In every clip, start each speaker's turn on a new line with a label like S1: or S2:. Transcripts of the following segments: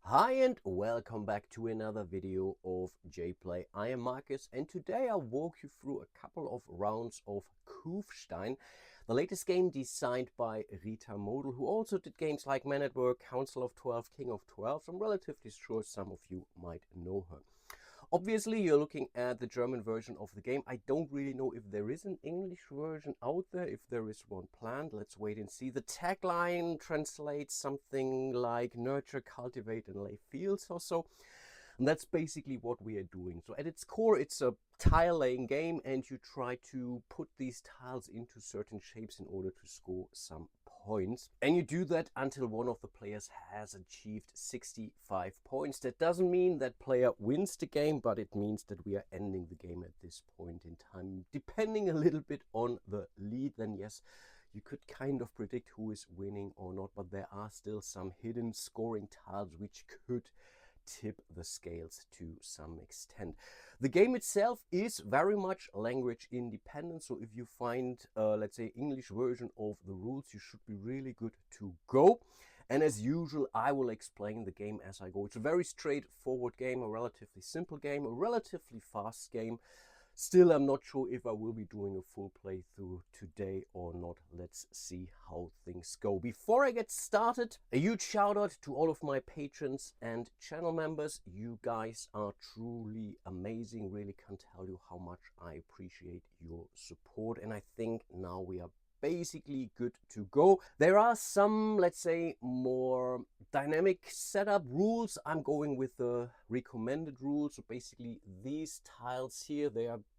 S1: Hi and welcome back to another video of JPlay. I am Marcus and today I'll walk you through a couple of rounds of Kuhfstein, the latest game designed by Rita Modl, who also did games like Man at Work, Council of 12, King of 12. So I'm relatively sure some of you might know her. Obviously, you're looking at the German version of the game. I don't really know if there is an English version out there, if there is one planned. Let's wait and see. The tagline translates something like nurture, cultivate, and lay fields or so. And that's basically what we are doing. So at its core, it's a tile laying game, and you try to put these tiles into certain shapes in order to score some points. And you do that until one of the players has achieved 65 points. That doesn't mean that player wins the game, but it means that we are ending the game at this point in time. Depending a little bit on the lead, then yes, you could kind of predict who is winning or not, but there are still some hidden scoring tiles which could tip the scales to some extent. The game itself is very much language independent, so if you find let's say English version of the rules, you should be really good to go. And as usual, I will explain the game as I go. It's a very straightforward game, a relatively simple game, a relatively fast game. Still, I'm not sure if I will be doing a full playthrough today or not. Let's see how things go. Before I get started, a huge shout out to all of my patrons and channel members. You guys are truly amazing. Really can't tell you how much I appreciate your support. And I think now we are basically good to go. There are some, let's say, more dynamic setup rules. I'm going with the recommended rules. So basically these tiles here,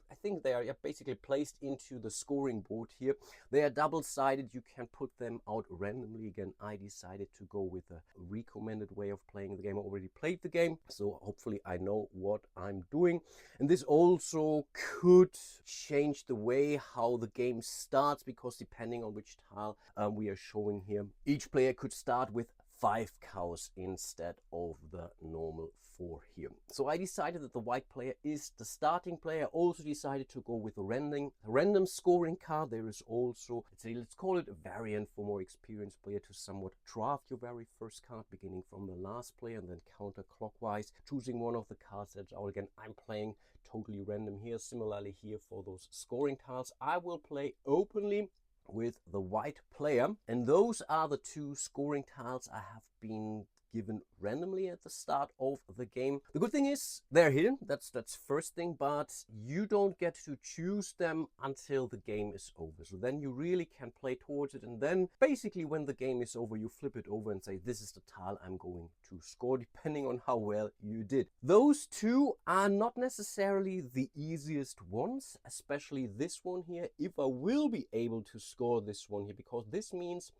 S1: I think they are basically placed into the scoring board here. They are double-sided. You can put them out randomly. Again, I decided to go with a recommended way of playing the game. I already played the game, so hopefully I know what I'm doing. And this also could change the way how the game starts, because depending on which tile we are showing here, each player could start with 5 cows instead of the normal 4 here. So I decided that the white player is the starting player. I also decided to go with a random scoring card. There is also, let's call it a variant for more experienced player to somewhat draft your very first card, beginning from the last player and then counterclockwise, choosing one of the cards that's out. Again, I'm playing totally random here. Similarly here for those scoring tiles, I will play openly with the white player, and those are the 2 scoring tiles I have been given randomly at the start of the game. The good thing is they're hidden. That's first thing, but you don't get to choose them until the game is over. So then you really can play towards it, and then basically when the game is over, you flip it over and say, this is the tile I'm going to score, depending on how well you did. Those 2 are not necessarily the easiest ones, especially this one here, if I will be able to score this one here, because this means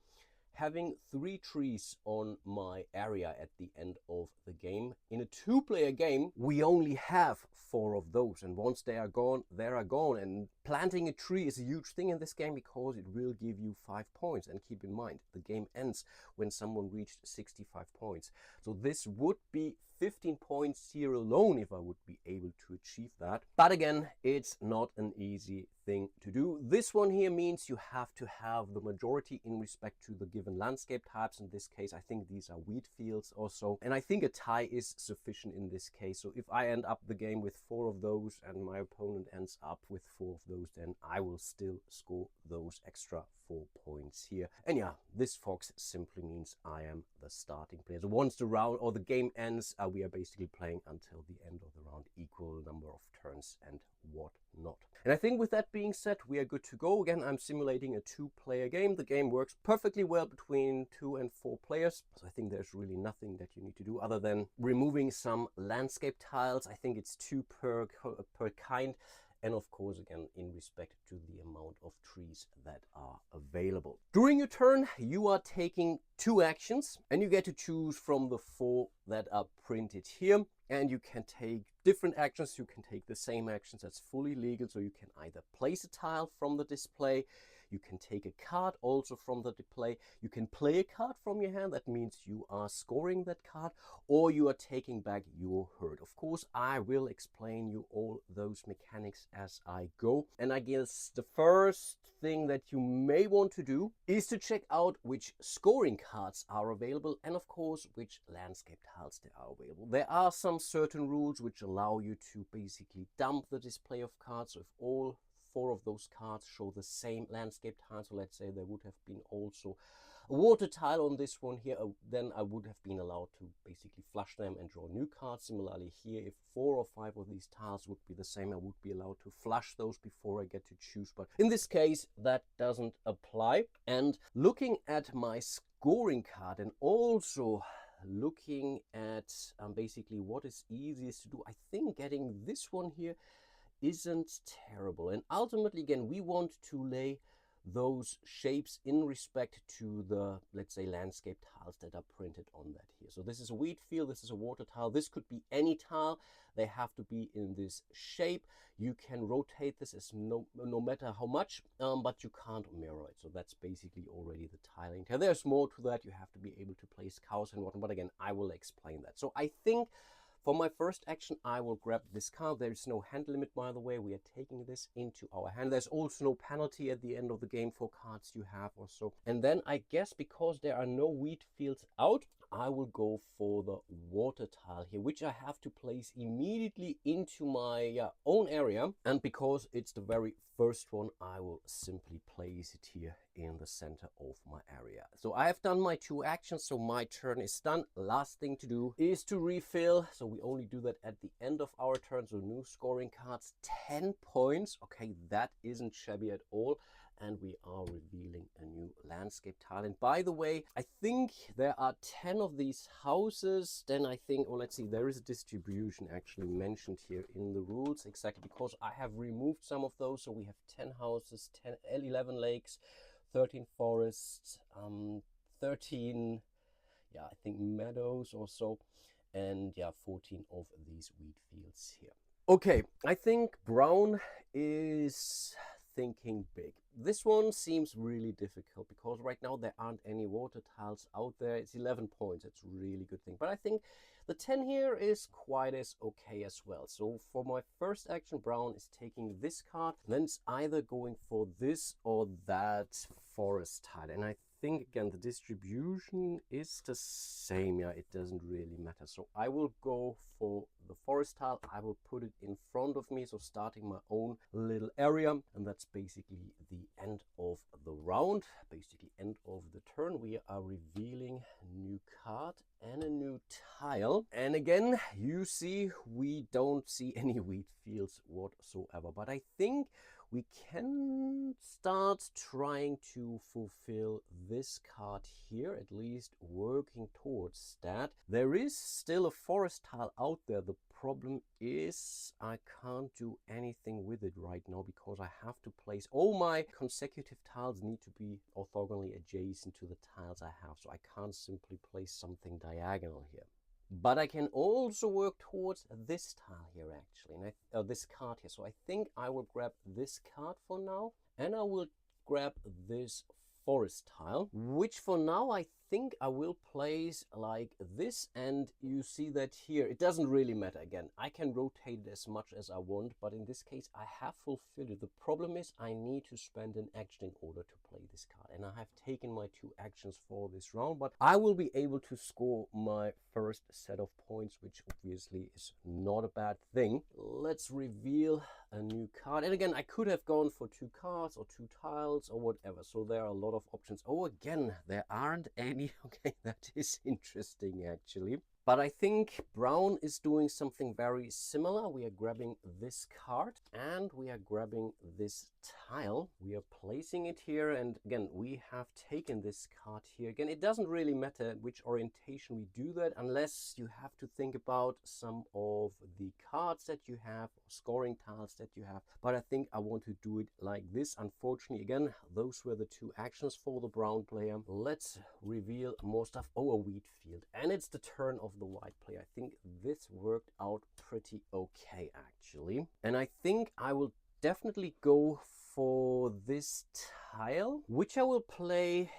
S1: having 3 trees on my area at the end of the game. In a 2-player game, we only have 4 of those, and once they are gone, they are gone. And planting a tree is a huge thing in this game because it will give you 5 points. And keep in mind, the game ends when someone reached 65 points. So this would be 15 points here alone if I would be able to achieve that. But again, it's not an easy thing to do. This one here means you have to have the majority in respect to the given landscape types. In this case, I think these are wheat fields or so. And I think a tie is sufficient in this case. So if I end up the game with 4 of those and my opponent ends up with 4 of those, then I will still score those extra 4 points here. And yeah, this fox simply means I am the starting player. So once the round or the game ends, we are basically playing until the end of the round, equal number of turns and whatnot. And I think with that being said, we are good to go. Again, I'm simulating a 2-player game. The game works perfectly well between 2 and 4 players. So I think there's really nothing that you need to do other than removing some landscape tiles. I think it's 2 per kind. And of course, again, in respect to the amount of trees that are available. During your turn, you are taking 2 actions, and you get to choose from the 4 that are printed here. And you can take different actions. You can take the same actions. That's fully legal. So you can either place a tile from the display, You can take a card also from the display. You can play a card from your hand. That means you are scoring that card, or you are taking back your herd. Of course, I will explain you all those mechanics as I go. And I guess the first thing that you may want to do is to check out which scoring cards are available, and of course which landscape tiles there are available. There are some certain rules which allow you to basically dump the display of cards. So if all 4 of those cards show the same landscape tile, so let's say there would have been also a water tile on this one here, then I would have been allowed to basically flush them and draw new cards. Similarly here, if 4 or 5 of these tiles would be the same, I would be allowed to flush those before I get to choose. But in this case, that doesn't apply. And looking at my scoring card and also looking at basically what is easiest to do, I think getting this one here isn't terrible. And ultimately, again, we want to lay those shapes in respect to the, let's say, landscape tiles that are printed on that here. So this is a wheat field, this is a water tile, this could be any tile. They have to be in this shape. You can rotate this as no matter how much, but you can't mirror it. So that's basically already the tiling. There's more to that. You have to be able to place cows and whatnot, but again, I will explain that. So I think for my first action, I will grab this card. There is no hand limit, by the way. We are taking this into our hand. There's also no penalty at the end of the game for cards you have or so. And then I guess because there are no wheat fields out, I will go for the water tile here, which I have to place immediately into my own area. And because it's the very first one, I will simply place it here in the center of my area. So I have done my 2 actions, so my turn is done. Last thing to do is to refill. So we only do that at the end of our turn. So new scoring cards, 10 points. Okay, that isn't shabby at all. And we are revealing a new landscape tile. And by the way, I think there are 10 of these houses. Then I think, oh, let's see, there is a distribution actually mentioned here in the rules, exactly because I have removed some of those. So we have 10 houses, 11 lakes, 13 forests, 13, yeah, I think meadows or so, and yeah, 14 of these wheat fields here. Okay, I think brown is thinking big. This one seems really difficult because right now there aren't any water tiles out there. It's 11 points. It's a really good thing. But I think the 10 here is quite as okay as well. So for my first action, brown is taking this card. Then it's either going for this or that forest tile. And I think, again, the distribution is the same. Yeah, it doesn't really matter. So I will go for the forest tile. I will put it in front of me, so starting my own little area. And that's basically the end of the round, basically end of the turn. We are revealing a new card and a new tile. And again, you see, we don't see any wheat fields whatsoever. But I think we can start trying to fulfill this card here, at least working towards that. There is still a forest tile out there. The problem is I can't do anything with it right now because I have to place all my consecutive tiles need to be orthogonally adjacent to the tiles I have. So I can't simply place something diagonal here. But I can also work towards this tile here actually, and this card here. So I think I will grab this card for now, and I will grab this forest tile, which for now I think I will place like this. And you see that here, it doesn't really matter. Again, I can rotate it as much as I want, but in this case I have fulfilled it. The problem is I need to spend an action in order to play this card, and I have taken my 2 actions for this round, but I will be able to score my first set of points, which obviously is not a bad thing. Let's reveal a new card. And again, I could have gone for 2 cards or 2 tiles or whatever, so there are a lot of options. Oh, again, there aren't any. Okay, that is interesting actually. But I think brown is doing something very similar. We are grabbing this card and we are grabbing this tile. We are placing it here, and again, we have taken this card here. Again, it doesn't really matter which orientation we do that, unless you have to think about some of the cards that you have, or scoring tiles that you have. But I think I want to do it like this. Unfortunately, again, those were the 2 actions for the brown player. Let's reveal more stuff. Oh, a wheat field. And it's the turn of the white player. I think this worked out pretty okay actually. And I think I will definitely go for this tile, which I will play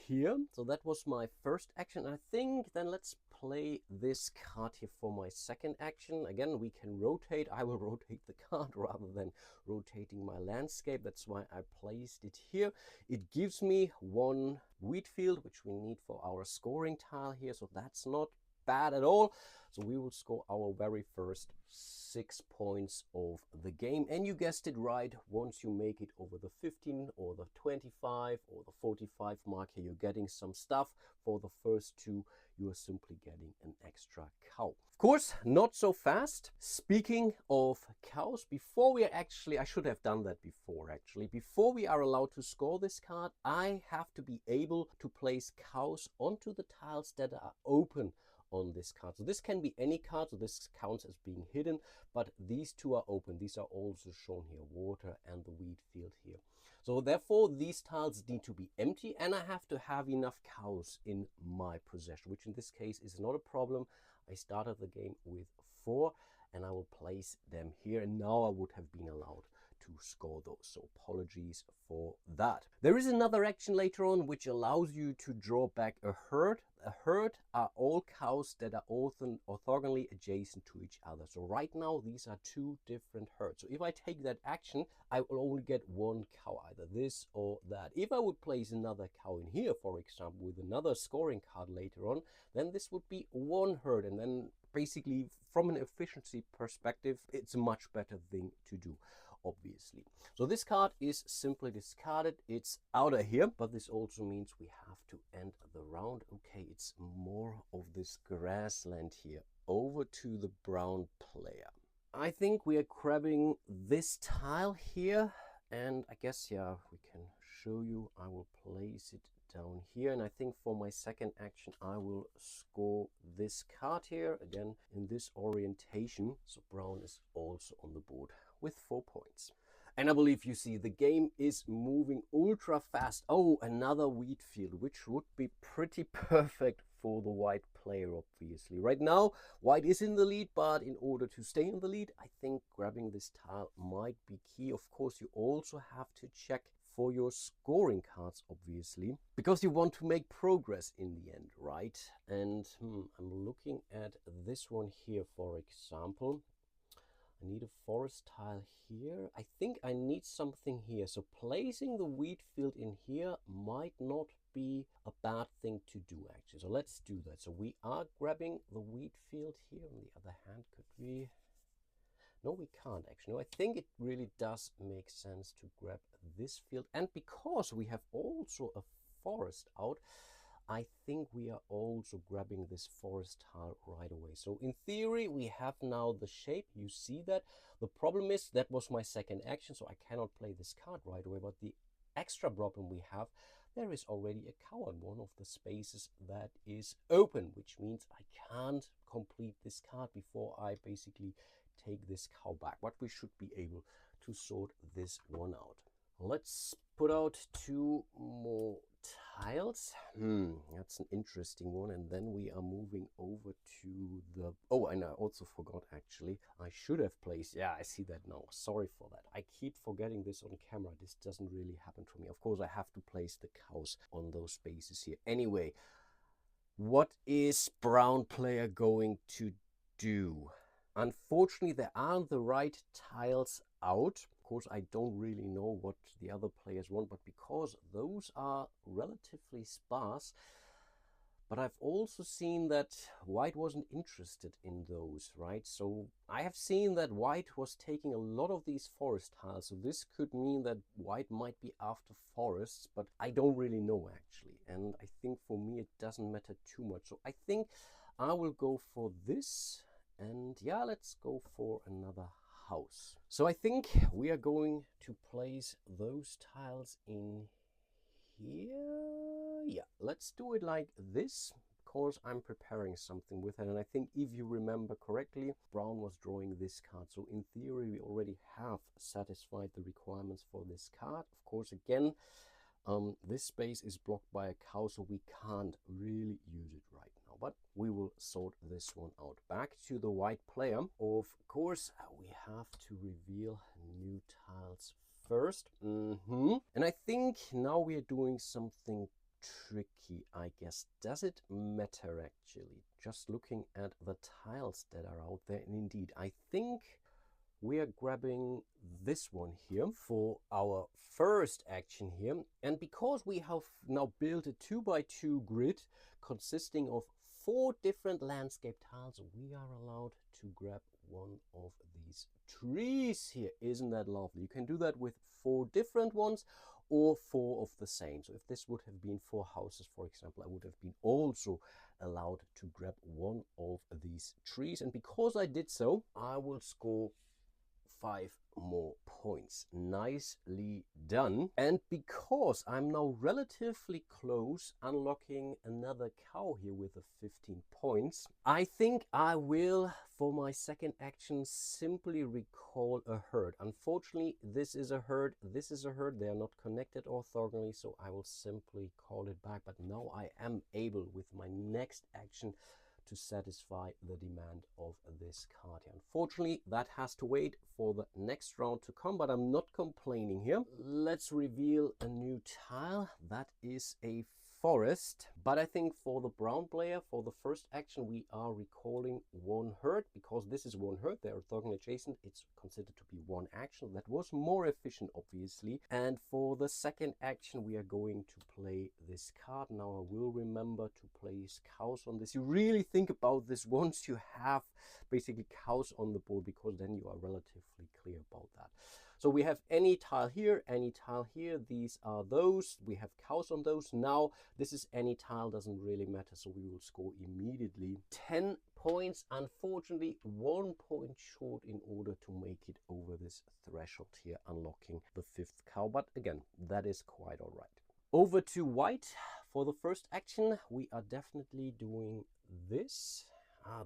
S1: here. So that was my first action. I think then let's play this card here for my second action. Again, we can rotate. I will rotate the card rather than rotating my landscape. That's why I placed it here. It gives me one wheat field, which we need for our scoring tile here. So that's not bad at all. So we will score our very first 6 points of the game. And you guessed it right, once you make it over the 15 or the 25 or the 45 mark here, you're getting some stuff. For the first 2, you are simply getting an extra cow. Of course, not so fast. Speaking of cows, before we actually, I should have done that before actually, before we are allowed to score this card, I have to be able to place cows onto the tiles that are open on this card. So this can be any card, so this counts as being hidden, but these 2 are open. These are also shown here, water and the wheat field here. So therefore these tiles need to be empty, and I have to have enough cows in my possession, which in this case is not a problem. I started the game with 4 and I will place them here, and now I would have been allowed to score those. So apologies for that. There is another action later on which allows you to draw back a herd. A herd are all cows that are orthogonally adjacent to each other. So right now these are 2 different herds. So if I take that action, I will only get 1 cow, either this or that. If I would place another cow in here, for example, with another scoring card later on, then this would be 1 herd, and then basically from an efficiency perspective, it's a much better thing to do, obviously. So this card is simply discarded. It's out of here, but this also means we have to end the round. Okay, it's more of this grassland here. Over to the brown player. I think we are grabbing this tile here, and I guess, yeah, we can show you. I will place it down here, and I think for my second action I will score this card here, again in this orientation. So brown is also on the board with 4 points. And I believe you see the game is moving ultra fast. Oh, another wheat field, which would be pretty perfect for the white player, obviously. Right now, white is in the lead, but in order to stay in the lead, I think grabbing this tile might be key. Of course, you also have to check for your scoring cards, obviously, because you want to make progress in the end, right? And I'm looking at this one here, for example. I need a forest tile here. I think I need something here. So placing the wheat field in here might not be a bad thing to do, actually. So let's do that. So we are grabbing the wheat field here. On the other hand, could we? No, we can't actually. No, I think it really does make sense to grab this field. And because we have also a forest out, I think we are also grabbing this forest tile right away. So in theory, we have now the shape. You see that. The problem is that was my second action, so I cannot play this card right away. But the extra problem we have, there is already a cow on one of the spaces that is open, which means I can't complete this card before I basically take this cow back. But we should be able to sort this one out. Let's put out 2 more tiles. That's an interesting one. And then we are moving over to the... Oh, and I also forgot, actually. I should have placed... Yeah, I see that now. Sorry for that. I keep forgetting this on camera. This doesn't really happen to me. Of course, I have to place the cows on those spaces here. Anyway, what is brown player going to do? Unfortunately, there aren't the right tiles out. Of course, I don't really know what the other players want, but because those are relatively sparse, but I've also seen that white wasn't interested in those, right? So I have seen that white was taking a lot of these forest tiles. So this could mean that white might be after forests, but I don't really know actually. And I think for me, it doesn't matter too much. So I think I will go for this. And yeah, let's go for another house. So I think we are going to place those tiles in here. Yeah, let's do it like this, because I'm preparing something with it. And I think if you remember correctly, brown was drawing this card. So in theory, we already have satisfied the requirements for this card. Of course, again, this space is blocked by a cow, so we can't really use it right now. but we will sort this one out. Back to the white player. Of course, we have to reveal new tiles first. And I think now we are doing something tricky, I guess. Does it matter actually? Just looking at the tiles that are out there, and indeed, I think we are grabbing this one here for our first action here. And because we have now built a 2x2 grid consisting of 4 different landscape tiles, we are allowed to grab one of these trees here. Isn't that lovely? You can do that with 4 different ones or 4 of the same. So if this would have been 4 houses, for example, I would have been also allowed to grab one of these trees. And because I did so, I will score 5 more points. Nicely done. And because I'm now relatively close unlocking another cow here with the 15 points, I think I will, for my second action, simply recall a herd. Unfortunately, this is a herd, this is a herd. They are not connected orthogonally, so I will simply call it back. But now I am able, with my next action, to satisfy the demand of this card here. Unfortunately, that has to wait for the next round to come, but I'm not complaining here. Let's reveal a new tile. That is a forest. But I think for the brown player, for the first action, we are recalling one herd. Because this is one herd, they're orthogonally adjacent, it's considered to be one action. That was more efficient, obviously. And for the second action, we are going to play this card. Now I will remember to place cows on this. You really think about this once you have basically cows on the board, because then you are relatively clear about that. So we have any tile here, any tile here. These are those. We have cows on those. Now this is any tile, doesn't really matter. So we will score immediately 10 points. Unfortunately, 1 point short in order to make it over this threshold here, unlocking the 5th cow. But again, that is quite all right. Over to white. For the first action, we are definitely doing this.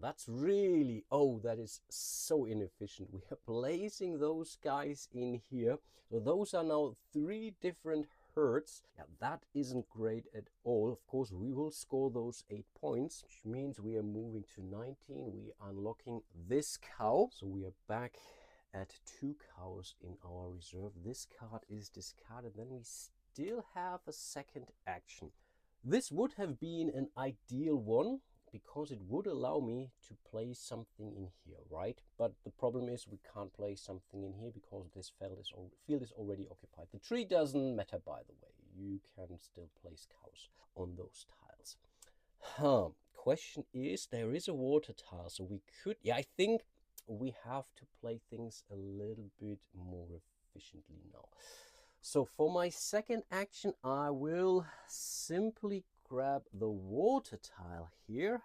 S1: That's really, oh, that is so inefficient. We are placing those guys in here. So those are now 3 different herds. Yeah, that isn't great at all. Of course, we will score those 8 points, which means we are moving to 19. We are unlocking this cow. So we are back at 2 cows in our reserve. This card is discarded. Then we still have a second action. This would have been an ideal one, because it would allow me to place something in here, right? But the problem is we can't place something in here because this field is already occupied. The tree doesn't matter, by the way. You can still place cows on those tiles. Question is, there is a water tile, so we could, yeah, I think we have to play things a little bit more efficiently now. So for my second action, I will simply grab the water tile here.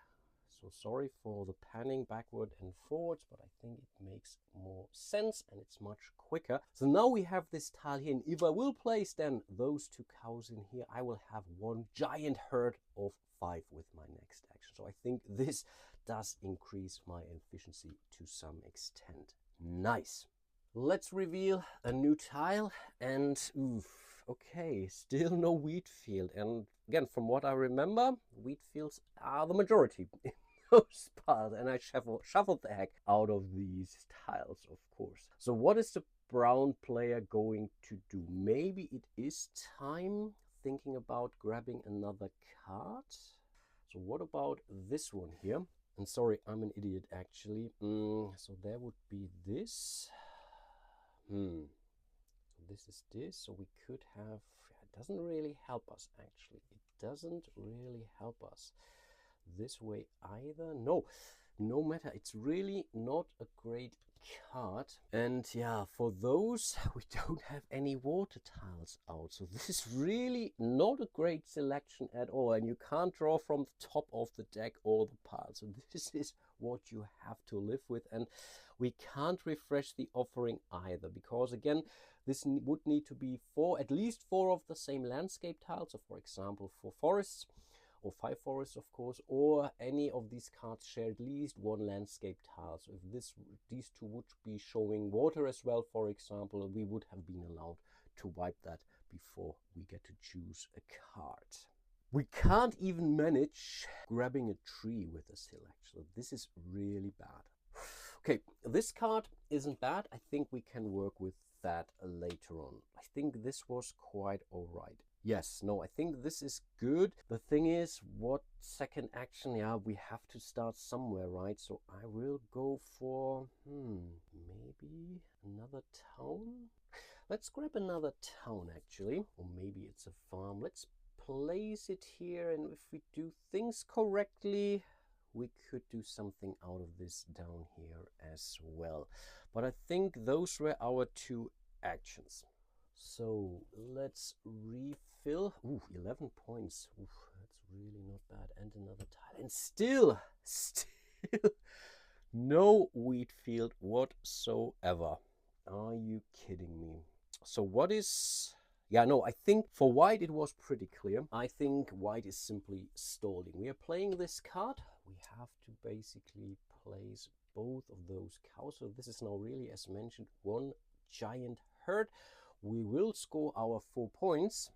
S1: So sorry for the panning backward and forwards, but I think it makes more sense and it's much quicker. So now we have this tile here, and if I will place then those 2 cows in here, I will have 1 giant herd of 5 with my next action. So I think this does increase my efficiency to some extent. Nice. Let's reveal a new tile, and okay, still no wheat field. And again, from what I remember, wheat fields are the majority in those parts, and I shuffled the heck out of these tiles, of course. So what is the brown player going to do? Maybe it is time thinking about grabbing another card. So what about this one here? And sorry, I'm an idiot actually. So there would be this. So this is this, so we could have, it doesn't really help us actually. It doesn't really help us this way either. No matter, it's really not a great card. And yeah, for those, we don't have any water tiles out. So this is really not a great selection at all. And you can't draw from the top of the deck or the pile. So this is what you have to live with. And we can't refresh the offering either, because again, this would need to be at least 4 of the same landscape tiles. So for example, 4 forests, or 5 forests, of course, or any of these cards share at least 1 landscape tile. So if these 2 would be showing water as well, for example, we would have been allowed to wipe that before we get to choose a card. We can't even manage grabbing a tree with this hill, actually. This is really bad. Okay, this card isn't bad. I think we can work with that later on. I think this was quite alright. Yes, no, I think this is good. The thing is, what second action? Yeah, we have to start somewhere, right? So I will go for, maybe another town? Let's grab another town, actually. Or maybe it's a farm. Let's place it here, and if we do things correctly, we could do something out of this down here as well. But I think those were our two actions. So let's refill. Ooh, 11 points. Ooh, that's really not bad. And another tile. And still no wheat field whatsoever. Are you kidding me? So what is... Yeah, no, I think for white it was pretty clear. I think white is simply stalling. We are playing this card. We have to basically place both of those cows. So this is now really, as mentioned, one giant herd. We will score our 4 points.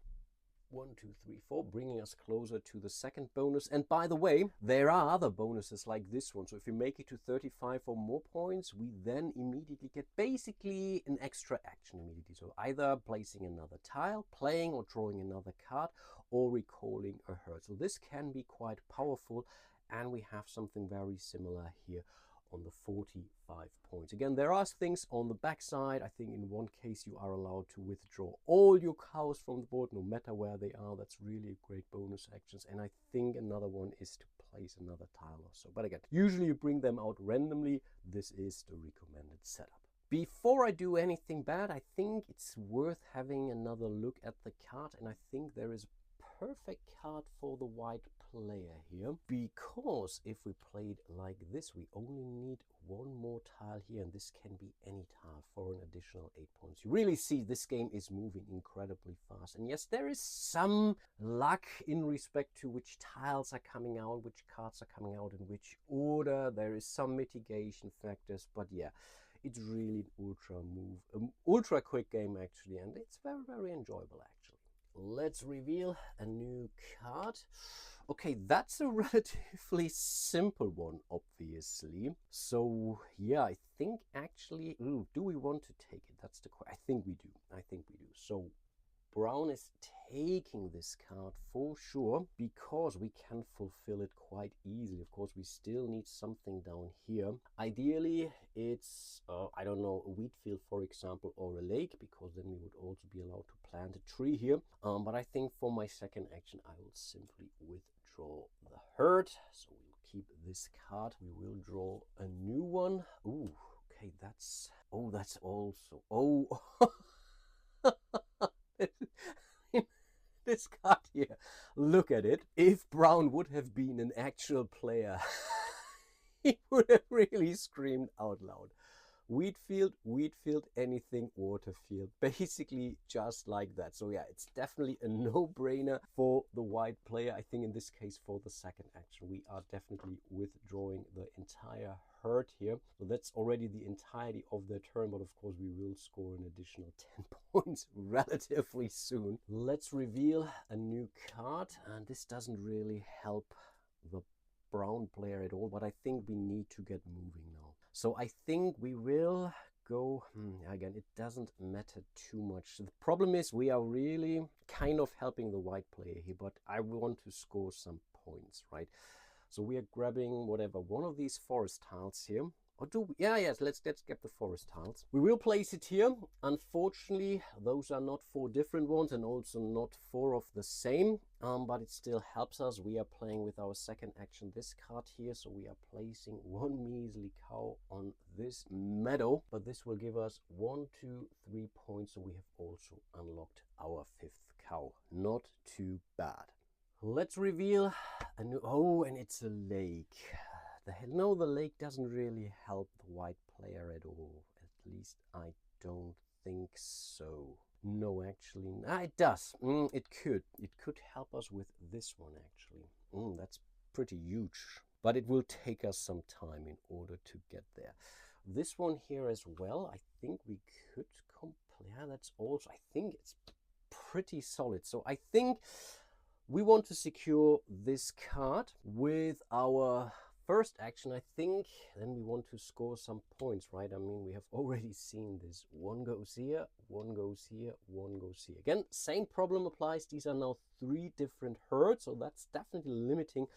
S1: 1, 2, 3, 4, bringing us closer to the second bonus. And by the way, there are other bonuses like this one. So if we make it to 35 or more points, we then immediately get basically an extra action immediately. So either placing another tile, playing or drawing another card, or recalling a herd. So this can be quite powerful, and we have something very similar here on the 45 points. Again, there are things on the back side. I think in one case you are allowed to withdraw all your cows from the board, no matter where they are. That's really a great bonus actions. And I think another one is to place another tile or so. But again, usually you bring them out randomly. This is the recommended setup. Before I do anything bad, I think it's worth having another look at the card. And I think there is a perfect card for the white player here, because if we played like this, we only need one more tile here, and this can be any tile for an additional 8 points. You really see this game is moving incredibly fast, and yes, there is some luck in respect to which tiles are coming out, which cards are coming out in which order. There is some mitigation factors, but yeah, it's really an ultra quick game actually, and it's very, very enjoyable actually. Let's reveal a new card. Okay, that's a relatively simple one, obviously. So yeah, I think actually, do we want to take it? That's the question. I think we do. I think we do. So brown is taking this card for sure, because we can fulfill it quite easily. Of course, we still need something down here. Ideally, it's, I don't know, a wheat field, for example, or a lake, because then we would also be allowed to plant a tree here. But I think for my second action, I will simply withdraw the herd. So we'll keep this card. We will draw a new one. Ooh, okay, that's, oh, that's also, oh, this card here, look at it. If brown would have been an actual player, he would have really screamed out loud. Wheat field, anything, water field, basically just like that. So yeah, it's definitely a no-brainer for the white player. I think in this case, for the second action, we are definitely withdrawing the entire herd here. So that's already the entirety of the turn, but of course we will score an additional 10 points relatively soon. Let's reveal a new card, and this doesn't really help the brown player at all, but I think we need to get moving now. So I think we will go, again, it doesn't matter too much. The problem is we are really kind of helping the white player here, but I want to score some points, right? So we are grabbing whatever, one of these forest tiles here. Or do we? Yeah, yes, let's get the forest tiles. We will place it here. Unfortunately, those are not 4 different ones, and also not 4 of the same, but it still helps us. We are playing with our second action, this card here, so we are placing one measly cow on this meadow, but this will give us 1, 2, 3 points, so we have also unlocked our 5th cow. Not too bad. Let's reveal a new, oh, and it's a lake. No, the lake doesn't really help the white player at all. At least I don't think so. No, actually, it does. It could help us with this one, actually. That's pretty huge. But it will take us some time in order to get there. This one here as well, I think we could complete. Yeah, that's also, I think it's pretty solid. So I think We want to secure this card with our first action, I think. Then we want to score some points, right? I mean, we have already seen this. One goes here, one goes here, one goes here. Again, same problem applies. These are now 3 different herds, so that's definitely limiting.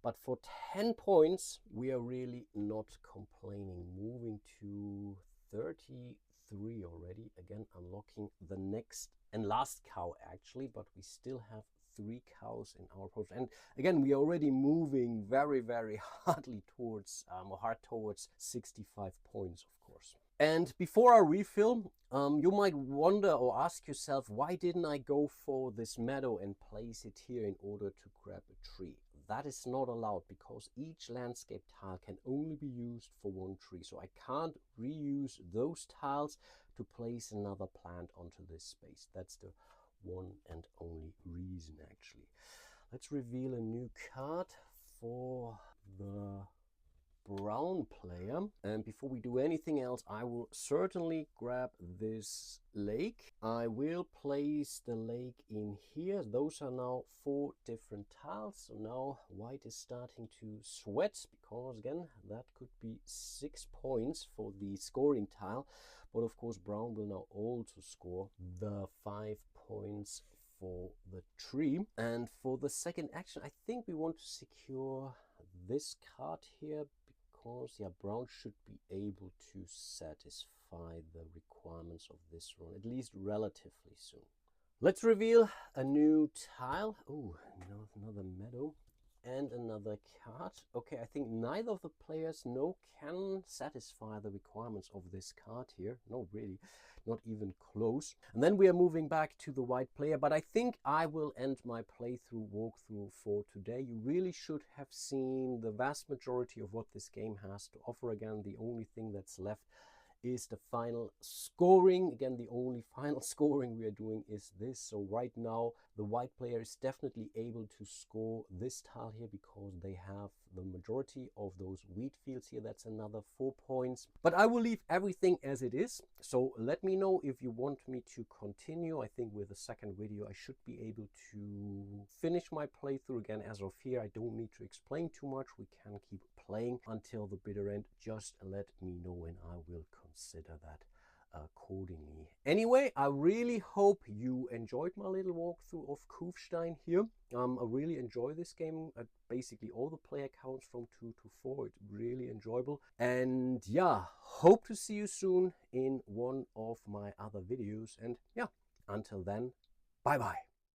S1: But for 10 points, we are really not complaining. Moving to 33 already. Again, unlocking the next and last cow, actually, but we still have 3 cows in our approach. And again, we are already moving very, very hardly towards, hard towards 65 points, of course. And before I refill, you might wonder or ask yourself, why didn't I go for this meadow and place it here in order to grab a tree? That is not allowed because each landscape tile can only be used for 1 tree. So I can't reuse those tiles to place another plant onto this space. That's the one and only reason, actually. Let's reveal a new card for the brown player, and before we do anything else, I will certainly grab this lake. I will place the lake in here. Those are now 4 different tiles, so now white is starting to sweat, because again, that could be 6 points for the scoring tile, but of course brown will now also score the 5 points for the tree. And for the second action, I think we want to secure this card here, because yeah, brown should be able to satisfy the requirements of this run, at least relatively soon. Let's reveal a new tile. Oh, another meadow and another card. Okay, I think neither of the players can satisfy the requirements of this card here. No, really, not even close. And then we are moving back to the white player, but I think I will end my walkthrough for today. You really should have seen the vast majority of what this game has to offer. Again, the only thing that's left is the final scoring. Again, the only final scoring we are doing is this. So right now the white player is definitely able to score this tile here because they have the majority of those wheat fields here. That's another 4 points, but I will leave everything as it is. So let me know if you want me to continue. I think with the second video I should be able to finish my playthrough. Again, as of here, I don't need to explain too much. We can keep playing until the bitter end. Just let me know and I will consider that accordingly. Anyway, I really hope you enjoyed my little walkthrough of Kuhfstein here. I really enjoy this game at basically all the player counts from 2 to 4. It's really enjoyable. And yeah, hope to see you soon in one of my other videos. And yeah, until then, bye bye.